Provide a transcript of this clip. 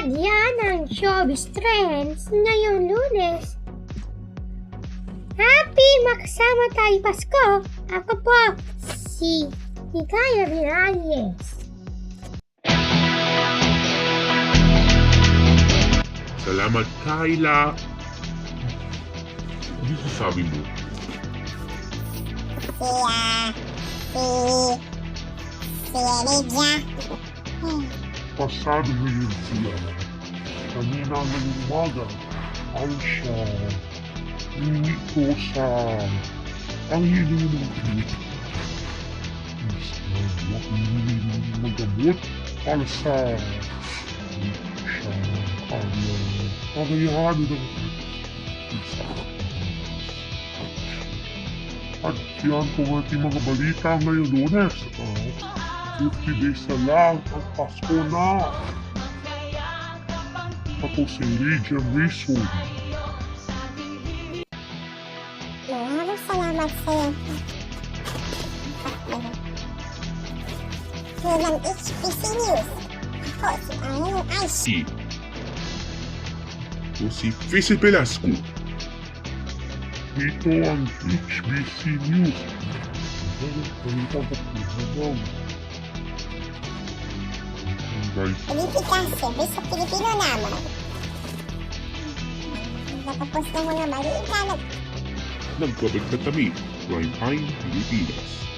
Yan ang showbiz trends ngayong Lunes. Happy makasama tayo Pasko! Ako po, si Hikaya Virales. Salamat, Kyla. Ano sasabi mo? Si Lydia. Pasado na yun siya. Kanina ng umaga, ay siya. Hindi ko sa ang hilo ng gamot. Huwag hinihiling magamot para sa siya kagayahan ng isa. At yan po ating mga balita ngayong Lunes. 50 days na lang ang Pasko na. Ako si Lydia Mason. Maraming salamat sa'yo. Yun ang HPC News. Ako si Ayong Ice. O si Fizzy Velasco. Ito ang HBC News. Balita ko po Politika, siyempre sa Pilipino naman. Natapos ng mga balita. Nagbabalik na kami, Prime Time Pilipinas.